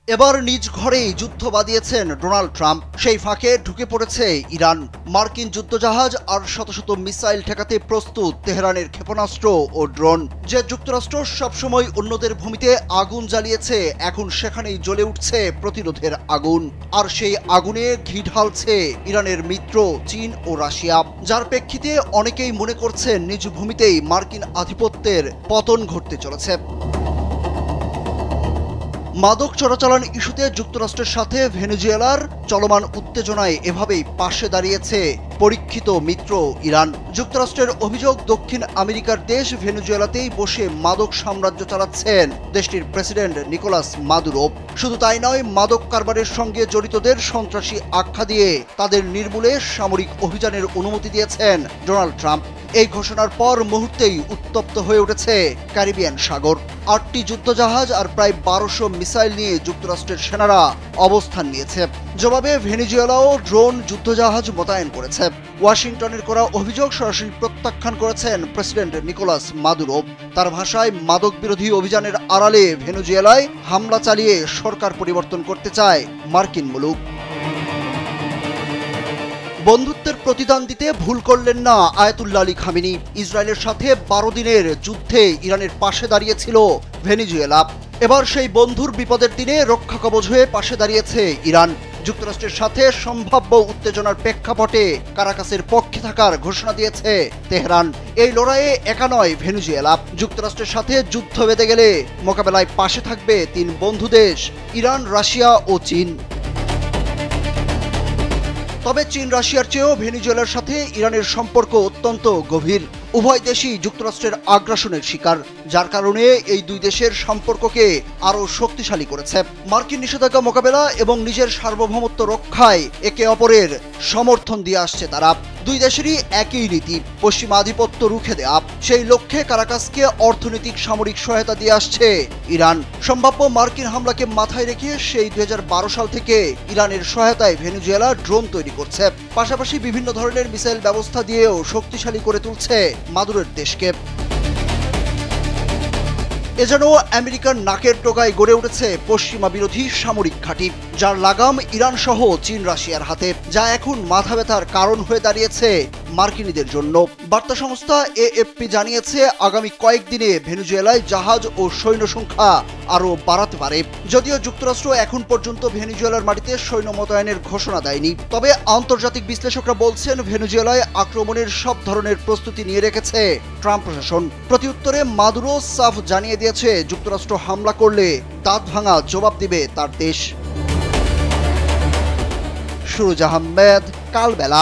এবার নিজ ঘরেই যুদ্ধ বাঁধিয়েছেন ডোনাল্ড ট্রাম্প। সেই ফাঁকে ঢুকে পড়েছে ইরান। মার্কিন যুদ্ধজাহাজ আর শত শত মিসাইল ঠেকাতে প্রস্তুত তেহরানের ক্ষেপণাস্ত্র ও ড্রোন। যে যুক্তরাষ্ট্র সবসময় অন্যদের ভূমিতে আগুন জ্বালিয়েছে, এখন সেখানেই জ্বলে উঠছে প্রতিরোধের আগুন। আর সেই আগুনে ঘি ঢালছে ইরানের মিত্র চীন ও রাশিয়া, যার প্রেক্ষিতে অনেকেই মনে করছেন নিজ ভূমিতেই মার্কিন আধিপত্যের পতন ঘটতে চলেছে। মাদক চোরাচালান ইস্যুতে যুক্তরাষ্ট্রের সাথে ভেনেজুয়েলার চলমান উত্তেজনায় এভাবেই পাশে দাঁড়িয়েছে পরীক্ষিত মিত্র ইরান। যুক্তরাষ্ট্রের অভিযোগ, দক্ষিণ আমেরিকার দেশ ভেনেজুয়েলাতেই বসে মাদক সাম্রাজ্য চালাচ্ছেন দেশটির প্রেসিডেন্ট নিকোলাস মাদুরো। শুধু তাই নয়, মাদক কারবারের সঙ্গে জড়িতদের সন্ত্রাসী আখ্যা দিয়ে তাদের নির্মূলে সামরিক অভিযানের অনুমতি দিয়েছেন ডোনাল্ড ট্রাম্প। এই ঘোষণার পর মুহূর্তেই উত্তপ্ত হয়ে উঠেছে ক্যারিবিয়ান সাগর। 8টি যুদ্ধজাহাজ আর প্রায় 1200 মিসাইল নিয়ে যুক্তরাষ্ট্রের সেনারা অবস্থান নিয়েছে। জবাবে ভেনেজুয়েলাও ড্রোন যুদ্ধজাহাজ মোতায়েন করেছে। ওয়াশিংটনের করা অভিযোগ সরাসরি প্রত্যাখ্যান করেছেন প্রেসিডেন্ট নিকোলাস মাদুরো। তার ভাষায়, মাদক বিরোধী অভিযানের আড়ালে ভেনেজুয়েলায় হামলা চালিয়ে সরকার পরিবর্তন করতে চায় মার্কিন মুলুক। বন্ধুত্বের প্রতিদান দিতে ভুল করলেন না আয়াতুল্লাহ আলী খামেনি। ইসরায়েলের সাথে 12 দিনের যুদ্ধে ইরানের পাশে দাঁড়িয়েছিল ভেনেজুয়েলা। এবার সেই বন্ধুর বিপদের দিনে রক্ষাকবচ হয়ে পাশে দাঁড়িয়েছে ইরান। যুক্তরাষ্ট্রের সাথে সম্ভাব্য উত্তেজনার প্রেক্ষাপটে কারাকাসের পক্ষে থাকার ঘোষণা দিয়েছে তেহরান। এই লড়াইয়ে একা নয় ভেনেজুয়েলা। যুক্তরাষ্ট্রের সাথে যুদ্ধ বেঁধে গেলে মোকাবেলায় পাশে থাকবে 3 বন্ধু দেশ, ইরান, রাশিয়া ও চীন। তবে চীন রাশিয়ার চেয়েও ভেনেজুয়েলার সাথে ইরানের সম্পর্ক অত্যন্ত গভীর। উভয় দেশই যুক্তরাষ্ট্রের আগ্রাসনের শিকার, যার কারণে এই দুই দেশের সম্পর্ককে আরও শক্তিশালী করেছে। মার্কিন নিষেধাজ্ঞা মোকাবেলা এবং নিজের সার্বভৌমত্ব রক্ষায় একে অপরের সমর্থন দিয়ে আসছে তারা। দুই দেশেরই একই নীতি, পশ্চিমা আধিপত্য রুখে দেয়া। সেই লক্ষ্যে কারাকাসকে অর্থনৈতিক সামরিক সহায়তা দিয়ে আসছে ইরান। সম্ভাব্য মার্কিন হামলাকে মাথায় রেখে সেই 2012 সাল থেকে ইরানের সহায়তায় ভেনেজুয়েলা ড্রোন তৈরি করছে। পাশাপাশি বিভিন্ন ধরনের মিসাইল ব্যবস্থা দিয়েও শক্তিশালী করে তুলছে মাদুরোর দেশকে। এ যেন আমেরিকার নাকের টোকায় গড়ে উঠেছে পশ্চিমা বিরোধী সামরিক ঘাঁটি, যার লাগাম ইরান সহ চীন রাশিয়ার হাতে, যা এখন মাথা ব্যথার কারণ হয়ে দাঁড়িয়েছে মার্কিনীদের জন্য। বার্তা সংস্থা এএফপি জানিয়েছে, আগামী কয়েকদিনে ভেনেজুয়েলায় জাহাজ ও সৈন্য সংখ্যা আরও বাড়াতে পারে। যদিও যুক্তরাষ্ট্র এখন পর্যন্ত ভেনেজুয়েলার মাটিতে সৈন্য মোতায়েনের ঘোষণা দেয়নি, তবে আন্তর্জাতিক বিশ্লেষকরা বলছেন ভেনেজুয়েলায় আক্রমণের সব ধরনের প্রস্তুতি নিয়ে রেখেছে ট্রাম্প প্রশাসন। প্রত্যুত্তরে মাদুরো সাফ জানিয়ে দিয়েছে, যুক্তরাষ্ট্র হামলা করলে দাঁত ভাঙা জবাব দিবে তার দেশ। সুরজ আহমেদ, কালবেলা।